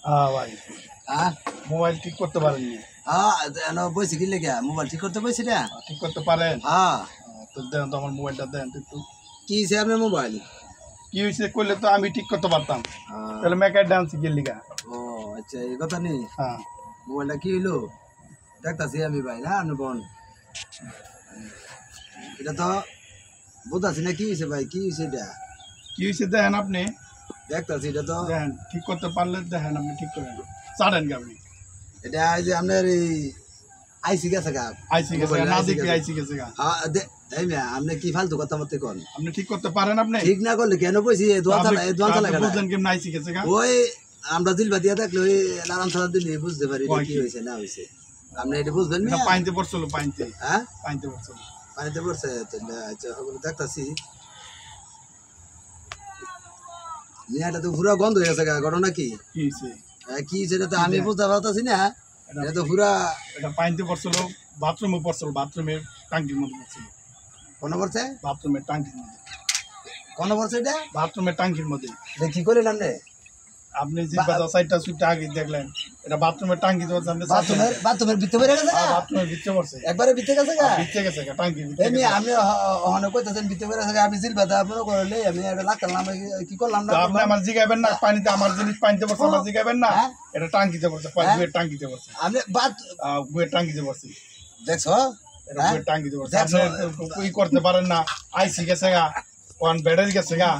হ্যাঁ ভাই, হ্যাঁ মোবাইল ঠিক করতে পারেননি। হ্যাঁ বইছি কি লেগে মোবাইল ঠিক করতে বইছি না। ঠিক করতে পারেন? হ্যাঁ তো দেন তো আমার মোবাইলটা দেন তো একটু। কি হয়েছে আপনার মোবাইল? কি হয়েছে করলে তো আমি ঠিক করতে পারতাম। আহ, তাহলে মেকার ডান্স শিখে লিগা। ও আচ্ছা এই কথা নেই। হ্যাঁ, মোবাইলটা কি হইলো দেখতাছি আমি ভাই না আপনি বোন এটা তো বুঝাছি না কি হয়েছে ভাই, কি হয়েছে এটা কি হয়েছে দেখেন আপনি, দেখতাছি এটা তো দেখেন ঠিক করতে পারলে দেখেন আপনি ঠিক করেন, ছাড়েন কি আপনি। এটা এই যে আপনার এই আইসি গেছে গা আইসি গেছে মোবাইলে না, আইসি দেখি গেছে। আইসি গেছে গা। এই মেয়ে আপনি কি ফালতু কথা মতে কন? আপনি ঠিক করতে পারেন? আপনি ঠিক না করলে কেন বইছি দোয়া চালা বুঝলেন কেমন আইসি গেছে গা? ওই আমরা দিলবা দিয়া দেখলে ওই লালাম সালা দিলে বুঝতে পারি কয় কি কি? হয়েছে না হয়েছে। আপনি এটা বুঝবেন এটা না? পাইতে পড়ছিল, পাইতে হ্যাঁ পাইতে পড়ছিল। পানিতে পড়ছে তাহলে আচ্ছা ওগুলো দেখতাছি। মেয়েটা তো পুরা গন্ধ হয়ে গেছে গা, ঘটনা কি? কি হয়েছে? কি সেটা তো আমি বুঝতে পারতাছি না। এটা তো পুরা এটা পাইতে পড়ছিল, বাথরুমে পড়ছিল, বাথরুমের টাঙ্কির মধ্যে পড়ছিল। কোন পড়ছে? বাথরুমের টাঙ্কির মধ্যে, কোন পড়ছে এটা? বাথরুমের টাঙ্কির মধ্যে। এটা কি করলেন আপনি? আপনি যে বাজার সাইডটা সুইটটা আগে দেখলেন, এটা বাথরুমের টাঙ্কি পড়ছে। আপনি বাথরুমের ভিতরে বেড়ে গেছে গা? বাথরুমের ভিতরে পড়ছে, একবারে ভিতরে গেছে গা? ভিতরে গেছে টাঙ্কির এই ভিতরে। মেয়ে আমি ওখানে কইতাছেন ভিতরে বেড়ে গেছে গা, আমি জিলবাদা আপনারা করলে আমি এটা লাগতাম না, আমি কি করলাম না? তো আপনি আমার জিগাইবেন না, পানিতে আমার জিনিস পানিতে পড়ছে, আমার জিগাইবেন না। হ্যাঁ? এটা টাঙ্কিতে পড়ছে, হ্যাঁ? বুয়ের টাঙ্কিতে পড়ছে, আপনি বাত বুয়ের টাঙ্কিতে পড়ছে, দেখছো? এটা হ্যাঁ? বুয়ের টাঙ্কিতে পড়ছে। দেখছো? আপনি করতে পারেন না, আইসি গেছে গা, ওয়ান ব্যাটারি গেছে গা,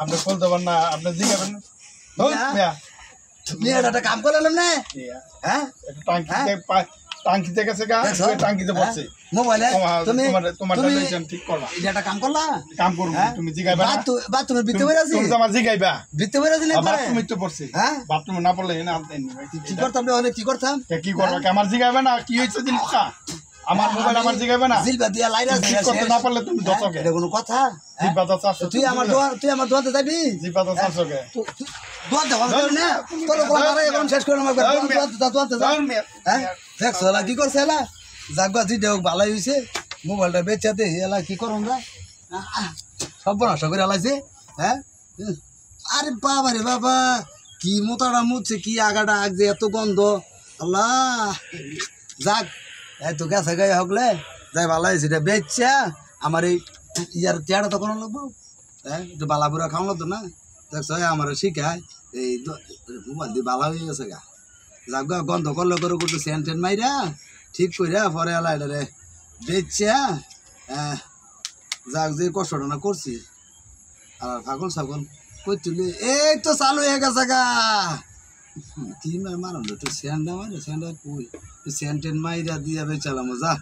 আপনি বলতে পারেন না, আপনি জিগাবেন না। মেয়েটা একটা কাম করলাম না? হ্যাঁ টাঙ্কিতে গেছে গা, দেখছো? টাঙ্কিতে পড়ছে। মোবাইলে তুমি তোমার তুমি ঠিক করবা, এটা একটা কাম করলা? কাম করবো। হ্যাঁ? তুমি জিগাইবা না, বাথরুমের ভিতরে বেড়ে আছি? তুমি তো আমার জিগাইবা। ভিতরে বেড়ে আছি না একবারে? বাথরুমে তো পড়ছে, হ্যাঁ? বাথরুমে না পড়লে এনে আনতে কি করতাম রে ওখানে, কি করতাম? কি করবা? আমার জিগাইবে না কি হয়েছে জিনিসটা, আমার মোবাইল আমার জিগাইবে না। জিলবা দিয়া লাইরা ঠিক করতে না পারলে তুমি দশকে এটা কোনো কথা? জিবাদা চারশো, তুই আমার দোয়াতে যাবি? জিবাদা চারশোকে দোয়াতে হবে না তোর গোলা মারা এখন শেষ করে আমার দোয়াতে যা। হ্যাঁ দেখছো এলা কি করছে এলা? জাগবা জিটা হোক ভালাই হয়েছে, মোবাইলটা বেচাতে এলা কি করুন না সব নষ্ট করে এলাইছে। হ্যাঁ আরে বাবা রে বাবা, কি মোতাটা মুছছে, কি আগাটা আগ যে এত গন্ধ, আল্লাহ যাক এত গেছে গায়ে হকলে যাই ভালো হয়েছে। এটা বেচছা আমার এই ইয়ার চেয়ারটা তো কোনো লাগবো। হ্যাঁ একটু বালাপুরা খাওয়ানো তো না, দেখছো আমার শিখায় এই মোবাইল দিয়ে বালা হয়ে গেছে গা। যাক গা গন্ধ করলে করে করতে সেন টেন মাইরা ঠিক কইরা পরে এলা এটা রে বেচছা। যাক যে কষ্টটা না করছি আর ফাগল ছাগল কই তুলি এই তো চালু হয়ে গেছে গা। কি মার মারল তো সেন্ডা মারে, সেন্ডা কই সেন্টেন মাইরা দিয়া বেচালাম যা।